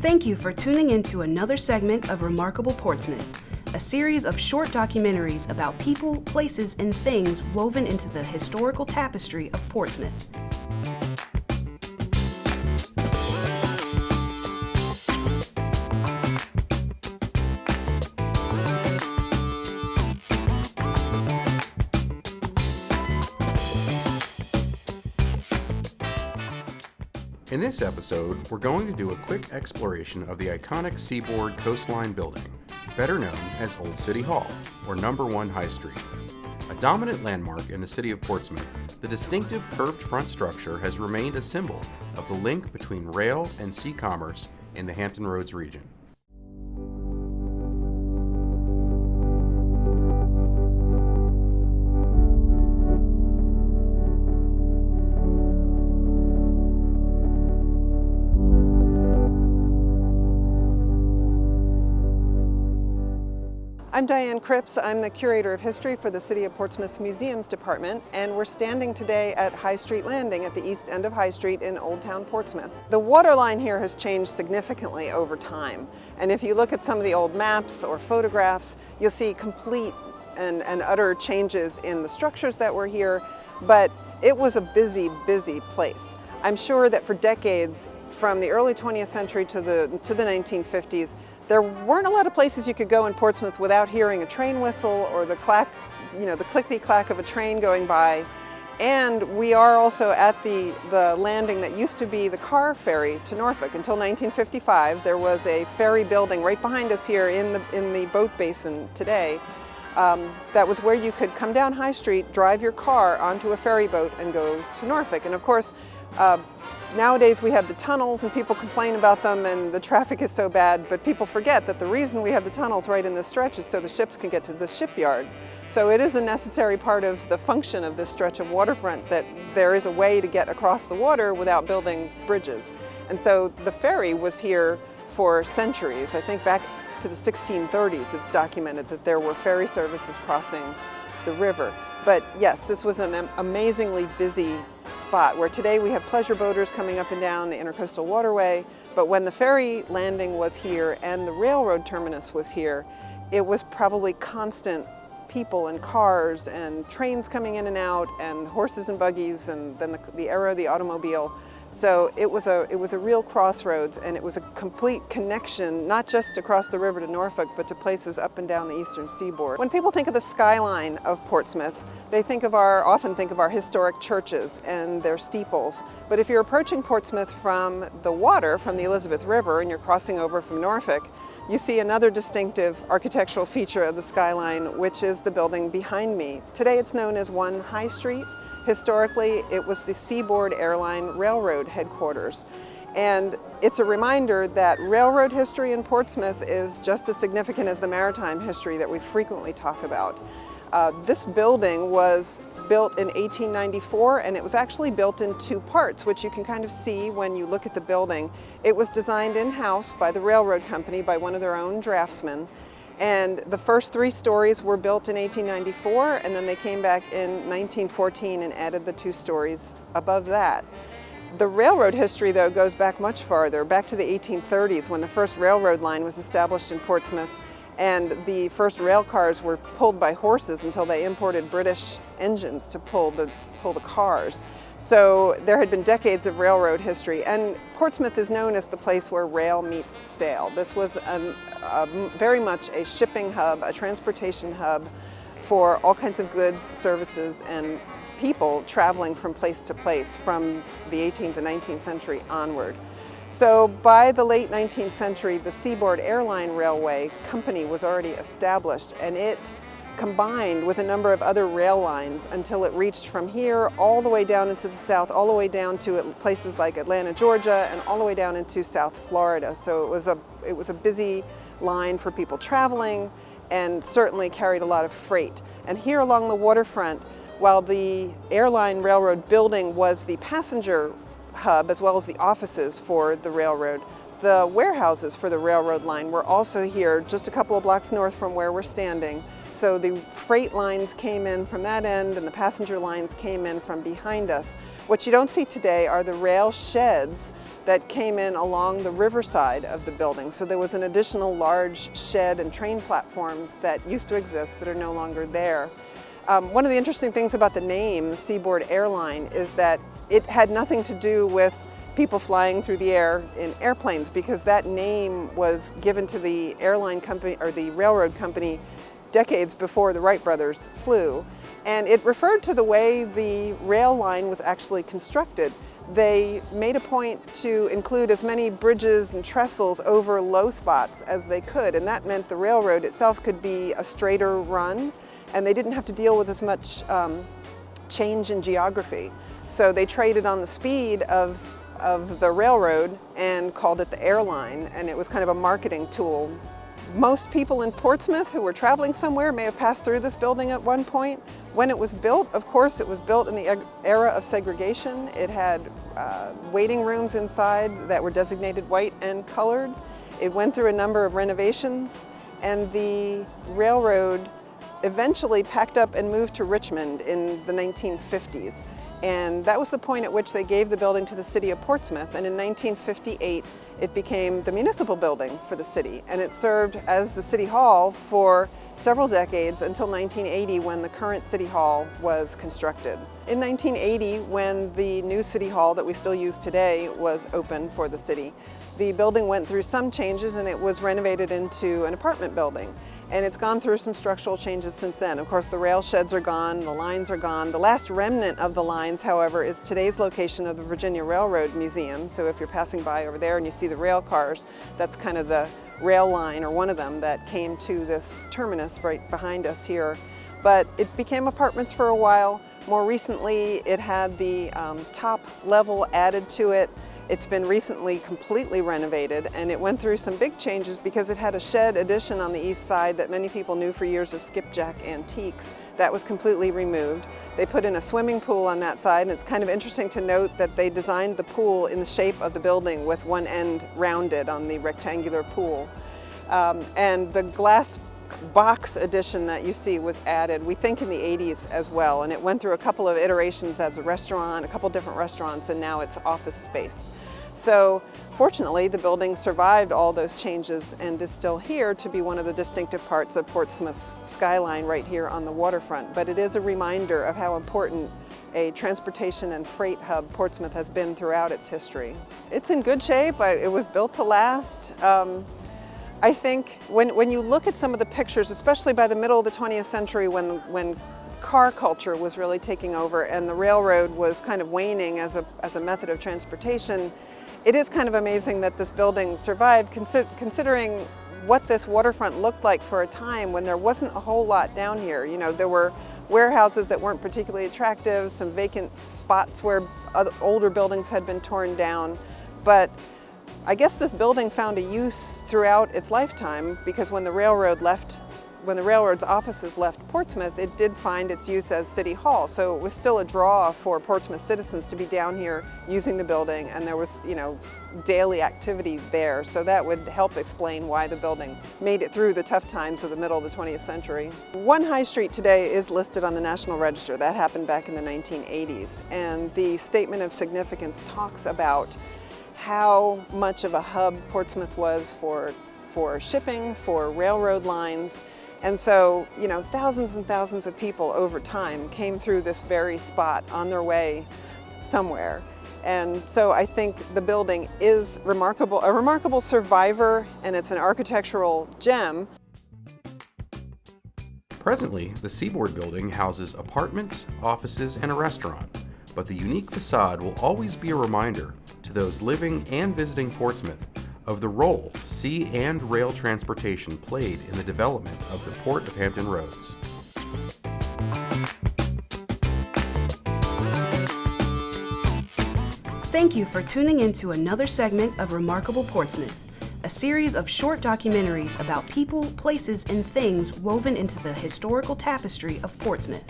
Thank you for tuning in to another segment of Remarkable Portsmouth, a series of short documentaries about people, places, and things woven into the historical tapestry of Portsmouth. In this episode, we're going to do a quick exploration of the iconic Seaboard coastline building, better known as Old City Hall, or Number 1 High Street. A dominant landmark in the city of Portsmouth, the distinctive curved front structure has remained a symbol of the link between rail and sea commerce in the Hampton Roads region. I'm Diane Cripps. I'm the Curator of History for the City of Portsmouth's Museums Department, and we're standing today at High Street Landing at the east end of High Street in Old Town Portsmouth. The waterline here has changed significantly over time, and if you look at some of the old maps or photographs, you'll see complete and utter changes in the structures that were here, but it was a busy, busy place. I'm sure that for decades, from the early 20th century to the 1950s, there weren't a lot of places you could go in Portsmouth without hearing a train whistle or the clack, the clickety-clack of a train going by. And we are also at the landing that used to be the car ferry to Norfolk. Until 1955, there was a ferry building right behind us here in the boat basin today. That was where you could come down High Street, drive your car onto a ferry boat and go to Norfolk. And of course, nowadays we have the tunnels and people complain about them and the traffic is so bad, but people forget that the reason we have the tunnels right in this stretch is so the ships can get to the shipyard. So it is a necessary part of the function of this stretch of waterfront that there is a way to get across the water without building bridges. And so the ferry was here for centuries. I think back to the 1630s it's documented that there were ferry services crossing the river. But yes, this was an amazingly busy spot where today we have pleasure boaters coming up and down the Intercoastal Waterway. But when the ferry landing was here and the railroad terminus was here, it was probably constant people and cars and trains coming in and out and horses and buggies and then the era of the automobile. So it was a real crossroads, and it was a complete connection, not just across the river to Norfolk, but to places up and down the eastern seaboard. When people think of the skyline of Portsmouth, they often think of our historic churches and their steeples. But if you're approaching Portsmouth from the water, from the Elizabeth River, and you're crossing over from Norfolk, you see another distinctive architectural feature of the skyline, which is the building behind me. Today it's known as 1 High Street. Historically, it was the Seaboard Airline Railroad headquarters. And it's a reminder that railroad history in Portsmouth is just as significant as the maritime history that we frequently talk about. This building was built in 1894, and it was actually built in 2 parts, which you can kind of see when you look at the building. It was designed in-house by the railroad company, by one of their own draftsmen. And the first 3 stories were built in 1894, and then they came back in 1914 and added the 2 stories above that. The railroad history, though, goes back much farther, back to the 1830s when the first railroad line was established in Portsmouth, and the first rail cars were pulled by horses until they imported British engines to pull the cars. So there had been decades of railroad history, and Portsmouth is known as the place where rail meets sail. This was very much a shipping hub, a transportation hub for all kinds of goods, services, and people traveling from place to place from the 18th and 19th century onward. So by the late 19th century, the Seaboard Airline Railway Company was already established, and it combined with a number of other rail lines until it reached from here all the way down into the south, all the way down to places like Atlanta, Georgia, and all the way down into South Florida. So it was a busy line for people traveling, and certainly carried a lot of freight. And here along the waterfront, while the airline railroad building was the passenger hub as well as the offices for the railroad, the warehouses for the railroad line were also here just a couple of blocks north from where we're standing. So the freight lines came in from that end and the passenger lines came in from behind us. What you don't see today are the rail sheds that came in along the riverside of the building. So there was an additional large shed and train platforms that used to exist that are no longer there. One of the interesting things about the name, the Seaboard airline, is that it had nothing to do with people flying through the air in airplanes, because that name was given to the airline company or the railroad company decades before the Wright brothers flew. And it referred to the way the rail line was actually constructed. They made a point to include as many bridges and trestles over low spots as they could, and that meant the railroad itself could be a straighter run, and they didn't have to deal with as much change in geography. So they traded on the speed of the railroad and called it the airline, and it was kind of a marketing tool. Most people in Portsmouth who were traveling somewhere may have passed through this building at one point. When it was built, of course, it was built in the era of segregation. It had waiting rooms inside that were designated white and colored. It went through a number of renovations, and the railroad eventually packed up and moved to Richmond in the 1950s. And that was the point at which they gave the building to the city of Portsmouth, and in 1958 it became the municipal building for the city, and it served as the city hall for several decades until 1980, when the current city hall was constructed. In 1980, when the new city hall that we still use today was open for the city, the building went through some changes and it was renovated into an apartment building. And it's gone through some structural changes since then. Of course, the rail sheds are gone, the lines are gone. The last remnant of the lines, however, is today's location of the Virginia Railroad Museum. So if you're passing by over there and you see the rail cars, that's kind of the rail line, or one of them, that came to this terminus right behind us here. But it became apartments for a while. More recently, it had the top level added to it. It's been recently completely renovated, and it went through some big changes because it had a shed addition on the east side that many people knew for years as Skipjack Antiques. That was completely removed. They put in a swimming pool on that side, and it's kind of interesting to note that they designed the pool in the shape of the building with one end rounded on the rectangular pool. And the glass box addition that you see was added, we think, in the 80s as well, and it went through a couple of iterations as a restaurant, a couple different restaurants, and now it's office space. So fortunately, the building survived all those changes and is still here to be one of the distinctive parts of Portsmouth's skyline right here on the waterfront. But it is a reminder of how important a transportation and freight hub Portsmouth has been throughout its history. It's in good shape. It was built to last. I think when you look at some of the pictures, especially by the middle of the 20th century, when car culture was really taking over and the railroad was kind of waning as a method of transportation, it is kind of amazing that this building survived, considering what this waterfront looked like for a time when there wasn't a whole lot down here. You know, there were warehouses that weren't particularly attractive, some vacant spots where older buildings had been torn down, but I guess this building found a use throughout its lifetime, because when the railroad's offices left Portsmouth, it did find its use as City Hall. So it was still a draw for Portsmouth citizens to be down here using the building, and there was, you know, daily activity there. So that would help explain why the building made it through the tough times of the middle of the 20th century. One high street today is listed on the National Register. That happened back in the 1980s. And the Statement of Significance talks about how much of a hub Portsmouth was for shipping, for railroad lines. And so, you know, thousands and thousands of people over time came through this very spot on their way somewhere. And so I think the building is remarkable, a remarkable survivor, and it's an architectural gem. Presently, the Seaboard building houses apartments, offices, and a restaurant, but the unique facade will always be a reminder to those living and visiting Portsmouth of the role sea and rail transportation played in the development of the Port of Hampton Roads. Thank you for tuning in to another segment of Remarkable Portsmouth, a series of short documentaries about people, places, and things woven into the historical tapestry of Portsmouth.